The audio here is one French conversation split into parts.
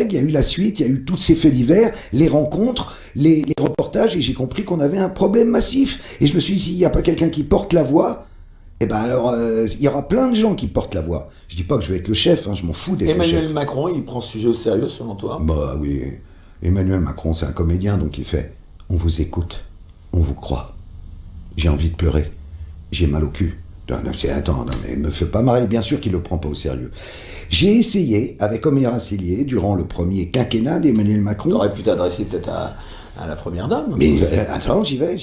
il y a eu la suite, il y a eu tous ces faits divers, les rencontres, les reportages, et j'ai compris qu'on avait un problème massif. Et je me suis dit, s'il n'y a pas quelqu'un qui porte la voix, eh ben alors, il y aura plein de gens qui portent la voix. Je dis pas que je vais être le chef, je m'en fous d'être le chef. Emmanuel Macron, il prend ce sujet au sérieux selon toi? Bah oui, Emmanuel Macron, c'est un comédien, donc il fait, on vous écoute, on vous croit. J'ai envie de pleurer, j'ai mal au cul. Attends, mais me fais pas marrer, bien sûr qu'il le prend pas au sérieux. J'ai essayé, avec Omer Assélier, durant le premier quinquennat d'Emmanuel Macron... T'aurais pu t'adresser peut-être à la première dame. Mais attends, j'y vais.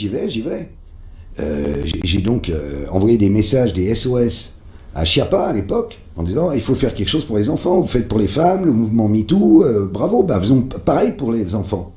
J'ai donc envoyé des messages, des SOS à Chiappa à l'époque, en disant il faut faire quelque chose pour les enfants, vous faites pour les femmes, le mouvement MeToo, bravo, faisons pareil pour les enfants.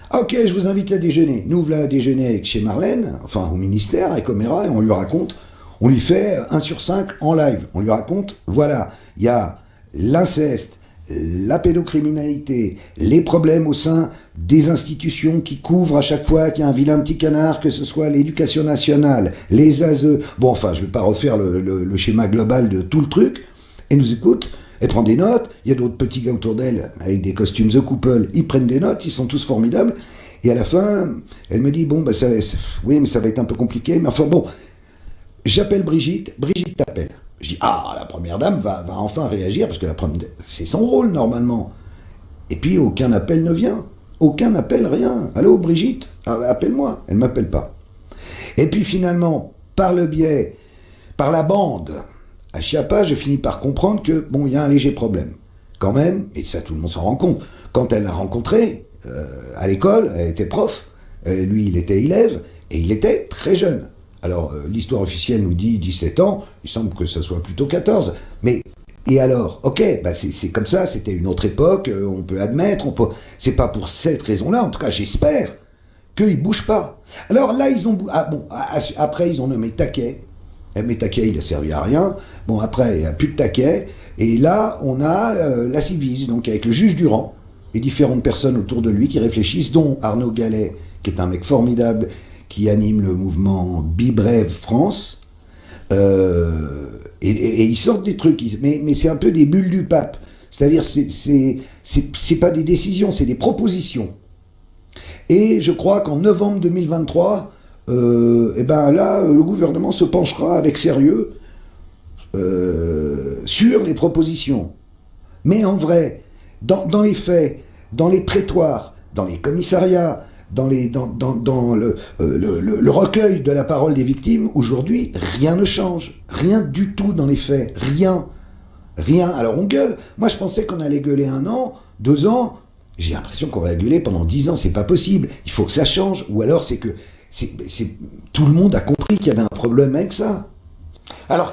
Ah, ok, je vous invite à déjeuner. Nous voilà à déjeuner avec chez Marlène, enfin au ministère, avec Omera, et on lui raconte, on lui fait 1 sur 5 en live. On lui raconte, voilà, il y a l'inceste, la pédocriminalité, les problèmes au sein des institutions qui couvrent à chaque fois qu'il y a un vilain petit canard, que ce soit l'éducation nationale, les ASE. Bon, enfin, je ne vais pas refaire le schéma global de tout le truc. Elle nous écoute, elle prend des notes. Il y a d'autres petits gars autour d'elle avec des costumes The Couple. Ils prennent des notes, ils sont tous formidables. Et à la fin, elle me dit, bon, oui, mais ça va être un peu compliqué. Mais enfin, bon, j'appelle Brigitte t'appelle. Je dis, la première dame va enfin réagir, parce que c'est son rôle, normalement. Et puis, aucun appel ne vient. Aucun appel, rien. Allô, Brigitte, appelle-moi. Elle ne m'appelle pas. Et puis, finalement, par la bande, à Chiappa, je finis par comprendre que, bon, il y a un léger problème. Quand même, et ça, tout le monde s'en rend compte, quand elle l'a rencontré, à l'école, elle était prof, lui, il était élève, et il était très jeune. Alors, l'histoire officielle nous dit 17 ans, il semble que ce soit plutôt 14. Mais, et alors? Ok, c'est comme ça, c'était une autre époque, on peut admettre, c'est pas pour cette raison-là, en tout cas, j'espère qu'ils bougent pas. Alors là, après, ils ont nommé Taquet. Mais Taquet, il a servi à rien. Bon, après, il n'y a plus de Taquet. Et là, on a la Civis, donc avec le juge Durand, et différentes personnes autour de lui qui réfléchissent, dont Arnaud Gallet, qui est un mec formidable, qui anime le mouvement Bibrève France, et ils sortent des trucs, mais c'est un peu des bulles du pape, c'est-à-dire c'est pas des décisions, c'est des propositions. Et je crois qu'en novembre 2023, là, le gouvernement se penchera avec sérieux sur les propositions. Mais en vrai, dans les faits, dans les prétoires, dans les commissariats, dans le recueil de la parole des victimes, aujourd'hui, rien ne change. Rien du tout dans les faits. Rien. Alors on gueule. Moi, je pensais qu'on allait gueuler 1 an, 2 ans. J'ai l'impression qu'on va gueuler pendant 10 ans. C'est pas possible. Il faut que ça change. Ou alors, c'est que tout le monde a compris qu'il y avait un problème avec ça. Alors,